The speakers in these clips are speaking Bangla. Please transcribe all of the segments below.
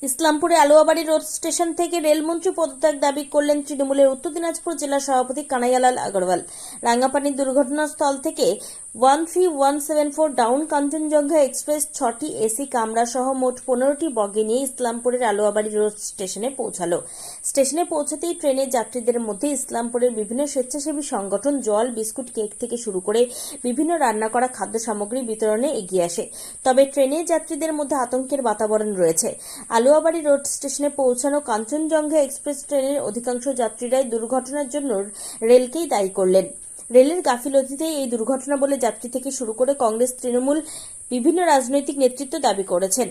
ইসলামপুরে আলুয়াবাড়ি রোড স্টেশন থেকে রেলমন্ত্রী পদত্যাগ দাবি করলেন তৃণমূলের উত্তর দিনাজপুর জেলা সভাপতি কানাইয়ালাল আগরওয়াল। রাঙ্গাপানির দুর্ঘটনাস্থল থেকে 13174 ডাউন কাঞ্চনজঙ্ঘা এক্সপ্রেস 6টি এসি কামরা সহ মোট 15টি বগি নিয়ে ইসলামপুরের আলুয়াবাড়ি রোড স্টেশনে পৌঁছালো। স্টেশনে পৌঁছাতেই ট্রেনের যাত্রীদের মধ্যে ইসলামপুরের বিভিন্ন স্বেচ্ছাসেবী সংগঠন জল, বিস্কুট, কেক থেকে শুরু করে বিভিন্ন রান্না করা খাদ্য সামগ্রী বিতরণে এগিয়ে আসে। তবে ট্রেনের যাত্রীদের মধ্যে আতঙ্কের বাতাবরণ রয়েছে। আলুয়াবাড়ি রোড স্টেশনে পৌঁছানো কাঞ্চনজঙ্ঘা এক্সপ্রেস ট্রেনের অধিকাংশ যাত্রীরাই দুর্ঘটনার জন্য রেলকেই দায়ী করলেন। রেলের গাফিলতিতেই এই দুর্ঘটনা বলে যাত্রী থেকে শুরু করে কংগ্রেস, তৃণমূল, বিভিন্ন রাজনৈতিক নেতৃত্ব দাবি করেছেন।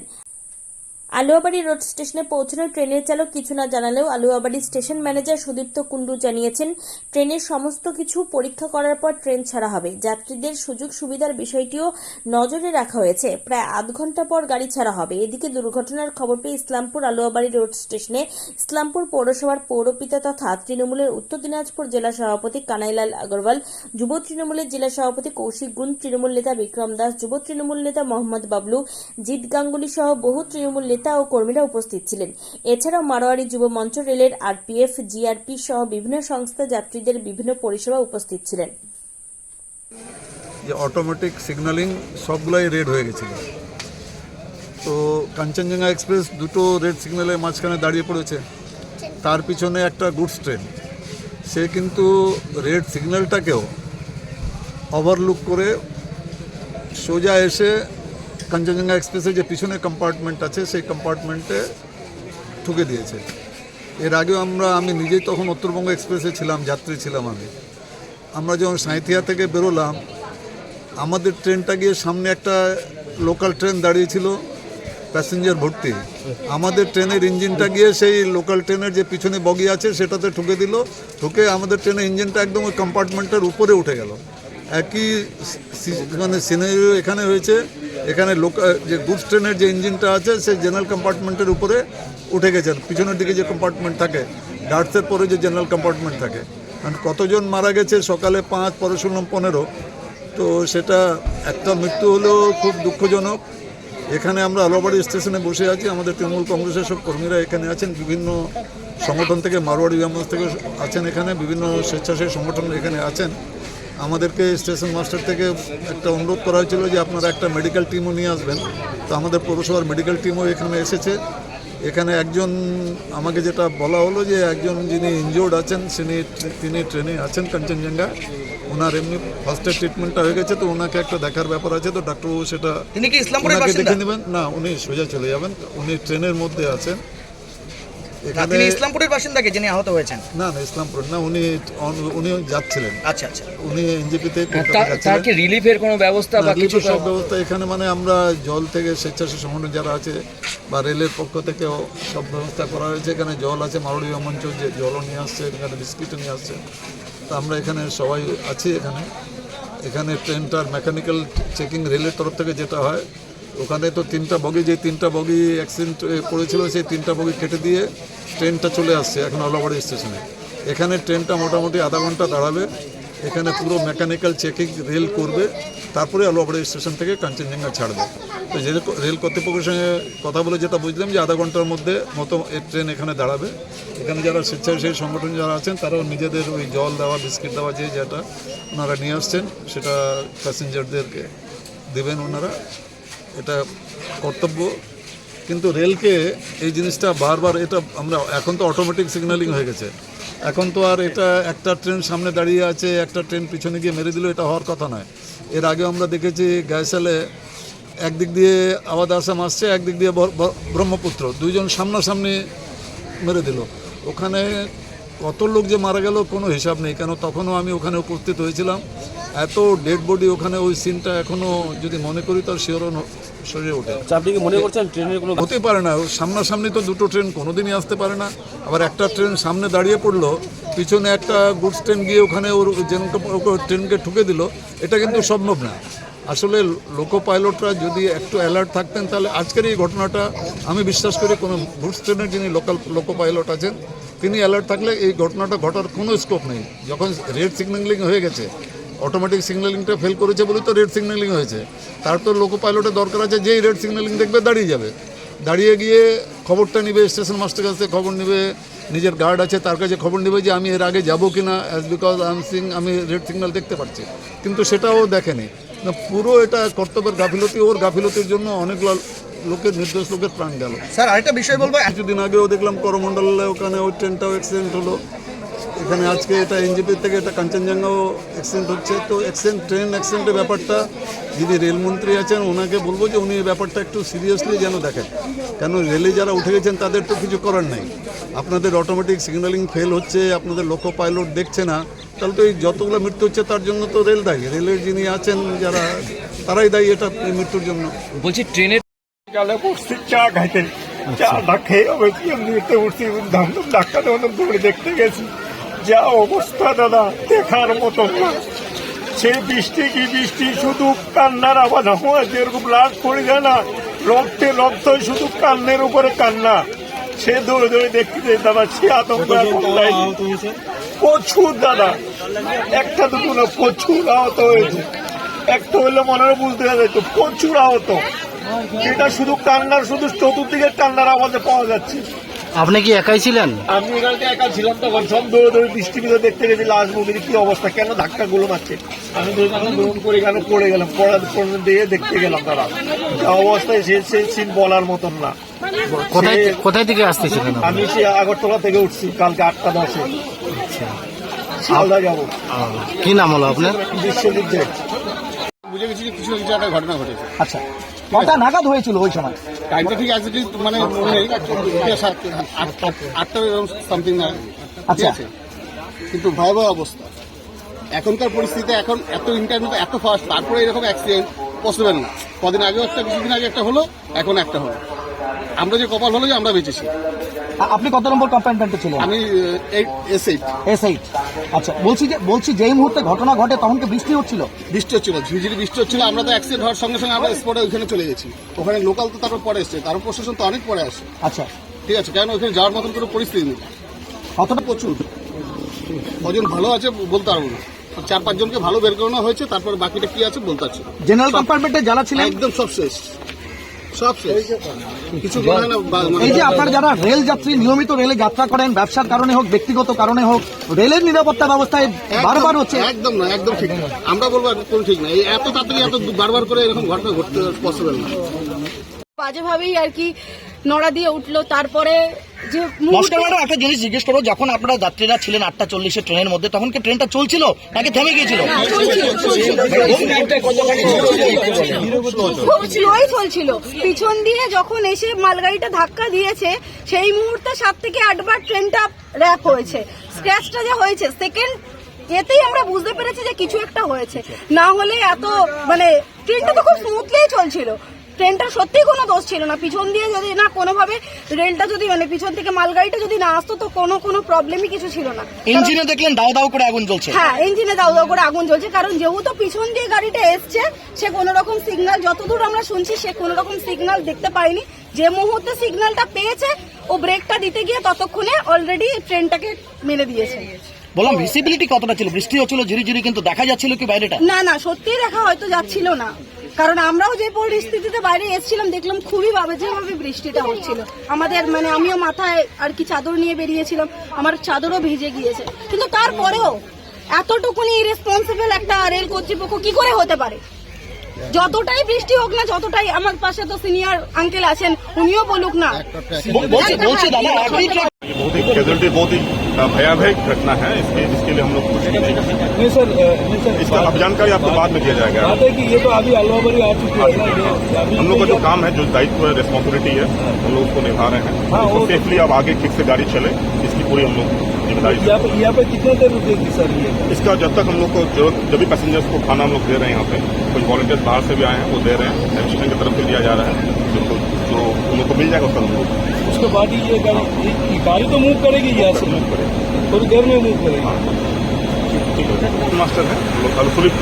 আলুয়াবাড়ি রোড স্টেশনে পৌঁছানো ট্রেনের চালক কিছু না জানালেও আলুয়াবাড়ি স্টেশন ম্যানেজার সুদীপ্ত কুণ্ডু জানিয়েছেন, ট্রেনের সমস্ত কিছু পরীক্ষা করার পর ট্রেন ছাড়া হবে। যাত্রীদের সুযোগ সুবিধার বিষয়টিও নজরে রাখা হয়েছে। প্রায় আধ ঘন্টা পর গাড়ি ছাড়া হবে। এদিকে দুর্ঘটনার খবর পেয়ে ইসলামপুর আলুয়াবাড়ি রোড স্টেশনে ইসলামপুর পৌরসভার পৌরপিতা তথা তৃণমূলের উত্তর দিনাজপুর জেলা সভাপতি কানাইলাল আগরওয়াল, যুব তৃণমূলের জেলা সভাপতি কৌশিক গুণ, তৃণমূল নেতা বিক্রম দাস, যুব তৃণমূল নেতা মোহাম্মদ বাবলু, জিৎ গাঙ্গুলি সহ বহু তৃণমূল নেতা ও কর্মীরা উপস্থিত ছিলেন। এছাড়াও মারোয়ারি যুব মঞ্চ, রেলের আরপিএফ, জিআরপি সহ বিভিন্ন সংস্থা যাত্রীদের বিভিন্ন পরিষেবা উপস্থিত ছিলেন। যে অটোমেটিক সিগন্যালিং সবগুলাই রেড হয়ে গেছিল, তো কাঞ্চনজঙ্ঘা এক্সপ্রেস দুটো রেড সিগন্যালের মাঝখানে দাঁড়িয়ে পড়েছে। তার পিছনে একটা গুডস ট্রেন, সে কিন্তু রেড সিগন্যালটাকেও ওভারলুক করে সোজা এসে কাঞ্চনজঙ্ঘা এক্সপ্রেসের যে পিছনে কম্পার্টমেন্ট আছে সেই কম্পার্টমেন্টে ঠুকে দিয়েছে। এর আগেও আমি নিজেই তখন উত্তরবঙ্গ এক্সপ্রেসে ছিলাম, যাত্রী ছিলাম। আমরা যখন সাঁইথিয়া থেকে বেরোলাম, আমাদের ট্রেনটা গিয়ে সামনে একটা লোকাল ট্রেন দাঁড়িয়েছিল প্যাসেঞ্জার ভর্তি। আমাদের ট্রেনের ইঞ্জিনটা গিয়ে সেই লোকাল ট্রেনের যে পিছনে বগি আছে সেটাতে ঠুকে দিল। ঠুকে আমাদের ট্রেনের ইঞ্জিনটা একদম ওই কম্পার্টমেন্টের উপরে উঠে গেল। একই মানে সিনারিও এখানে হয়েছে। এখানে যে গুডস ট্রেনের যে ইঞ্জিনটা আছে সেই জেনারেল কম্পার্টমেন্টের উপরে উঠে গেছে। পিছনের দিকে যে কম্পার্টমেন্ট থাকে, গার্ডসের পরে যে জেনারেল কম্পার্টমেন্ট থাকে, মানে কতজন মারা গেছে সকালে 5, পরে শুনলাম 15। তো সেটা একটা মৃত্যু হলেও খুব দুঃখজনক। এখানে আমরা আলুয়াবাড়ি স্টেশনে বসে আছি, আমাদের তৃণমূল কংগ্রেসের সব কর্মীরা এখানে আছেন, বিভিন্ন সংগঠন থেকে, মারোয়াড়ি গ্রামগঞ্জ থেকে আছেন, এখানে বিভিন্ন স্বেচ্ছাসেবী সংগঠন এখানে আছেন। আমাদেরকে স্টেশন মাস্টার থেকে একটা অনুরোধ করা হয়েছিল যে আপনারা একটা মেডিকেল টিমও নিয়ে আসবেন। তো আমাদের পৌরসভার মেডিকেল টিমও এখানে এসেছে। এখানে একজন, আমাকে যেটা বলা হলো যে একজন যিনি ইনজিওর্ড আছেন তিনি ট্রেনে আছেন কাঞ্চনজঙ্ঘা, ওনার এমনি ফার্স্ট এড ট্রিটমেন্টটা হয়ে গেছে। তো ওনাকে একটা দেখার ব্যাপার আছে, তো ডাক্তারবাবু সেটা ওনাকে দেখে নেবেন। না, উনি সোজা চলে যাবেন, উনি ট্রেনের মধ্যে আছেন। তিনি ইসলামপুরের বাসিন্দাকে যিনি আহত হয়েছেন? না, ইসলামপুর না, উনি যাচ্ছিলেন। আচ্ছা আচ্ছা, উনি এনজিপিতে রিলিফের কোনো ব্যবস্থা বা কিছু সব ব্যবস্থা এখানে, মানে আমরা জল থেকে স্বেচ্ছাসেবী সংগঠন যারা আছে বা রেলের পক্ষ থেকেও সব ব্যবস্থা করা হয়েছে। এখানে জল আছে, মারোয়াড়ি মঞ্চ যে জলও নিয়ে আসছে, এখানে বিস্কিটও নিয়ে আসছে। তো আমরা এখানে সবাই আছি। এখানে ট্রেনটার মেকানিক্যাল চেকিং রেলের তরফ থেকে যেটা হয়, ওখানে তো 3টা বগি, যে 3টা বগি অ্যাক্সিডেন্ট পড়েছিল সেই 3টা বগি কেটে দিয়ে ট্রেনটা চলে আসছে এখন আলুয়াবাড়ি স্টেশনে। এখানে ট্রেনটা মোটামুটি আধা ঘন্টা দাঁড়াবে। এখানে পুরো মেকানিক্যাল চেকিং রেল করবে, তারপরে আলুয়াবাড়ি স্টেশন থেকে কাঞ্চনজঙ্ঘা ছাড়বে। তো যে রেল কর্তৃপক্ষের সঙ্গে কথা বলে যেটা বুঝলাম যে আধা ঘন্টার মধ্যে মতো এই ট্রেন এখানে দাঁড়াবে। এখানে যারা স্বেচ্ছাসেবী সংগঠন যারা আছেন তারাও নিজেদের ওই জল দেওয়া, বিস্কিট দেওয়া যেটা ওনারা নিয়ে আসছেন সেটা প্যাসেঞ্জারদেরকে দেবেন ওনারা। এটা কর্তব্য। কিন্তু রেলকে এই জিনিসটা বারবার, এটা আমরা এখন তো অটোমেটিক সিগন্যালিং হয়ে গেছে, এখন তো আর এটা একটা ট্রেন সামনে দাঁড়িয়ে আছে, একটা ট্রেন পিছনে গিয়ে মেরে দিল, এটা হওয়ার কথা নয়। এর আগে আমরা দেখেছি গায়সালে একদিক দিয়ে আওয়াজ আসাম আসছে, একদিক দিয়ে ব্রহ্মপুত্র, দুইজন সামনাসামনি মেরে দিল। ওখানে কত লোক যে মারা গেল কোনো হিসাব নেই, কেন তখনও আমি ওখানে উপস্থিত হয়েছিলাম। এত ডেড বডি ওখানে, ওই সিনটা এখনও যদি মনে করি তার শিহরণ শরীরে ওঠে। আপনি কি মনে করছেন ট্রেনের কোনো হতে পারে না? সামনাসামনি তো দুটো ট্রেন কোনোদিনই আসতে পারে না। আবার একটা ট্রেন সামনে দাঁড়িয়ে পড়লো, পিছনে একটা গুডস ট্রেন গিয়ে ওখানে ওর ট্রেনকে ঠুকে দিল, এটা কিন্তু সম্ভব না। আসলে লোকো পাইলটরা যদি একটু অ্যালার্ট থাকতেন তাহলে আজকের এই ঘটনাটা, আমি বিশ্বাস করি কোনো গুডস ট্রেনের যিনি লোকো পাইলট আছেন তিনি অ্যালার্ট থাকলে এই ঘটনাটা ঘটার কোনো স্কোপ নেই। যখন রেড সিগন্যালিং হয়ে গেছে, অটোমেটিক সিগন্যালিংটা ফেল করেছে বলেই তো রেড সিগন্যালিং হয়েছে। তার তো লোকো পাইলটের দরকার আছে, যেই রেড সিগন্যালিং দেখবে দাঁড়িয়ে যাবে। দাঁড়িয়ে গিয়ে খবরটা নিবে, স্টেশন মাস্টার কাছে খবর নিবে, নিজের গার্ড আছে তার কাছে খবর নেবে যে আমি এর আগে যাবো কি না, অ্যাজ বিকজ আমি রেড সিগন্যাল দেখতে পাচ্ছি, কিন্তু সেটাও দেখেনি। না, পুরো এটা কর্তব্যের গাফিলতি, ওর গাফিলতির জন্য অনেকগুলো লোকের, নির্দোষ লোকের প্রাণ গেল। স্যার আরেকটা বিষয় বলবো, কিছুদিন আগেও দেখলাম করমণ্ডলে ওখানে ওই ট্রেনটাও অ্যাক্সিডেন্ট হলো, এখানে আজকে এটা এনজেপি থেকে এটা কাঞ্চনজঙ্ঘাও অ্যাক্সিডেন্ট হচ্ছে। তো ট্রেন অ্যাক্সিডেন্টের ব্যাপারটা যিনি রেলমন্ত্রী আছেন ওনাকে বলবো যে উনি এই ব্যাপারটা একটু সিরিয়াসলি যেন দেখেন, কেন রেলে যারা উঠে গেছেন তাদের তো কিছু করার নাই। আপনাদের অটোমেটিক সিগন্যালিং ফেল হচ্ছে, আপনাদের লোকো পাইলট দেখছে না, তাহলে তো এই যতগুলো মৃত্যু হচ্ছে তার জন্য তো রেল দায়ী, রেলের যিনি আছেন যারা তারাই দায়ী এটা এই মৃত্যুর জন্য। বলছি ট্রেনের গেলে বসছি চা খাইতে, চাটা খেয়ে অবশ্যই এমনিতে উঠছি, ধামধুম ডাক্তার দৌড়ে দেখতে গেছি। যা অবস্থা দাদা, দেখার মতো না। সেই বৃষ্টি কি বৃষ্টি, শুধু কান্নার আওয়াজ, আমার যেরকম ব্লাড পড়ে যায় না, রক্তে রক্ত, শুধু কান্নের উপরে কান্না। সে দৌড়ে দৌড়ে দেখতে যায় দাদা, সে আতঙ্ক প্রচুর দাদা, একটা দুটো না, প্রচুর আহত হয়েছে। একটা হইলে মনে হয় বুঝতে যেত, প্রচুর আহত। এটা শুধু কান্নার, শুধু চতুর্দিকে কান্নার আওয়াজে পাওয়া যাচ্ছে। আপনি কি একাই ছিলেন? আমি এখানে একা ছিলাম, তখন সব দৌড়ে দৌড়ে বৃষ্টি ভিতরে দেখতে গেছি লাশ মুভির কি অবস্থা, কেন ধাক্কা গুলো মারছে। আমি দৌড় করে এখানে পড়ে গেলাম, পড়ার দিয়ে দেখতে গেলাম তারা যা অবস্থায়, সেই সিন বলার মতন না। কোথায় থেকে আসতেছিলেন? আমি সে আগরতলা থেকে উঠছি কালকে 8টা 10-এ, শিয়ালদা যাবো। কি নাম হলো আপনার? বিশ্বজিৎ দেব। বুঝে গেছি যে কিছু একটা ঘটনা ঘটেছে। আচ্ছা কটা নাগাদ হয়েছিল ওই সময়? টাইমটা ঠিক আছে, মানে মনে নেই, 8টা সামথিং না, ঠিক আছে, কিন্তু ভয়াবহ অবস্থা। এখনকার পরিস্থিতিতে এখন এত ইন্টারনেট এত ফাস্ট, তারপরে এরকম অ্যাক্সিডেন্ট পসিবল না। কদিন আগেও একটা, কিছুদিন আগে একটা হলো, এখন একটা হলো। আমরা যে কপাল হলো যে আমরা বেঁচেছি। আপনি কত নম্বর কম্পার্টমেন্টে ছিলেন? আমি S8। S8। আচ্ছা, বলছি যেই মুহূর্তে ঘটনা ঘটে তখন কি বৃষ্টি হচ্ছিল? বৃষ্টি হচ্ছিল, ঝিরিঝিরি বৃষ্টি হচ্ছিল। আমরা তো অ্যাক্সিডেন্ট হওয়ার সঙ্গে সঙ্গে আমরা স্পটে ওইখানে চলে গেছি। ওখানে লোকাল তো তারপর পরে এসছে, তারপর প্রশাসন তো অনেক পরে আসে, আচ্ছা, ঠিক আছে, কেন ওইখানে যাওয়ার মতন কোনো পরিস্থিতি নেই। কতটা? প্রচুর, কজন ভালো আছে বলতে পারবো না, 4-5 জনকে ভালো বের করানো হয়েছে, তারপর বাকিটা কি আছে বলতে পারছি না। জেনারেল কম্পার্টমেন্টে যারা ছিলেন একদম সব শেষ, সব শেষ, কিছু বলে না। এই যে আপনারা যারা রেল যাত্রী, নিয়মিত রেলে যাত্রা করেন, ব্যবসার কারণে হোক, ব্যক্তিগত কারণে হোক, রেলের নিরাপত্তা ব্যবস্থায় বারবার হচ্ছে। একদম না, একদম ঠিক না, আমরা বলবো কোন ঠিক না। এই এত তাড়াতাড়ি এত বারবার করে এরকম ঘটনা ঘটতে পসিবল না। বাজেভাবেই আর কি নড়া দিয়ে উঠলো। তারপরে যে মাস্টার ম্যাডাম, একটা জিনিস জিজ্ঞেস করো, যখন আপনারা যাত্রীরা ছিলেন 8টা 40 ট্রেনের মধ্যে, তখন কি ট্রেনটা চলছিল নাকি থেমে গিয়েছিল? খুব স্লোই চলছিল। পিছন দিয়ে যখন এসে মালগাড়িটা ধাক্কা দিয়েছে, সেই মুহূর্তে 7 থেকে 8 বার ট্রেনটা র্যাপ হয়েছে। স্ক্র্যাচটা যে হয়েছে সেকেন্ড এতেই আমরা বুঝতে পেরেছি যে কিছু একটা হয়েছে, না হলে এত মানে ট্রেনটা তো খুব স্মুথলি চলছিল। ট্রেনটা সত্যিই কোনো দোষ ছিল না। পিছন দিয়ে যদি না কোনোভাবে রেলটা যদি মানে পিছন থেকে মালগাড়িটা যদি না আসতো তো কোনো প্রবলেমই কিছু ছিল না। ইঞ্জিনে দেখলেন দাও দাও করে আগুন জ্বলছে। হ্যাঁ, ইঞ্জিনে দাও দাও করে আগুন জ্বলছে, কারণ যেহেতু পিছন দিয়ে গাড়িটা এসছে, সে কোনো রকম সিগন্যাল, যতদূর আমরা শুনছি, সে কোনো রকম সিগন্যাল দেখতে পায়নি। যে মুহূর্তে সিগন্যালটা পেয়েছে, ও ব্রেকটা দিতে গিয়ে ততক্ষণে অলরেডি ট্রেনটাকে মেরে দিয়েছে। বললাম ভিজিবিলিটি কতটা ছিল? বৃষ্টি হচ্ছিল ঝিরিঝিরি, কিন্তু দেখা যাচ্ছিল কি বাইরেটা? না, সত্যিই দেখা হয়তো যাচ্ছিল না, কারণ আমরাও যে পরিস্থিতিতে বাইরে এসেছিলাম দেখলাম খুবই যেভাবে বৃষ্টিটা হচ্ছিল। আমাদের মানে আমিও মাথায় আর কি চাদর নিয়ে বেরিয়েছিলাম, আমার চাদরও ভিজে গিয়েছে, কিন্তু তারপরেও এতটুকুনি ইরেসপন্সিবল একটা রেল কর্তৃপক্ষ কি করে হতে পারে? যতটাই বৃষ্টি হোক না, যতটাই, আমার পাশে তো সিনিয়র আঙ্কেল আছেন, উনিও বলুক না। বলছি দাদা, আপনি बहुत ही कैजुअलिटी, बहुत ही भयावह घटना है। इसके लिए हम लोग कुछ नहीं कर सकते। नहीं सर, इसका अब जानकारी आपको बाद में दिया जाएगा। बात है कि ये तो अभी अलवाबरी आ चुकी है ना, हम लोग का जो काम है, जो दायित्व है, रिस्पॉन्सिबिलिटी है, हम लोग उसको निभा रहे हैं। तो सेफली अब आगे ठीक से गाड़ी चले, इसकी पूरी हम लोग जिम्मेदारी। यहाँ पे कितने देर रुकेगी सर ये? इसका जब तक हम लोग को जब भी पैसेंजर्स को खाना हम लोग दे रहे हैं, यहाँ पे कुछ वॉलंटियर्स बाहर से भी आए हैं, वो दे रहे हैं, एडमिनिस्ट्रेशन की तरफ से दिया जा रहा है, बिल्कुल जो उन लोग को मिल जाएगा उसका हम लोग। उसके बाद ही ये गाड़ी तो मूव करेगी यहाँ से, थोड़ी देर में मूव करेगी। ठीक है, मास्टर है, हम लोग फुलिप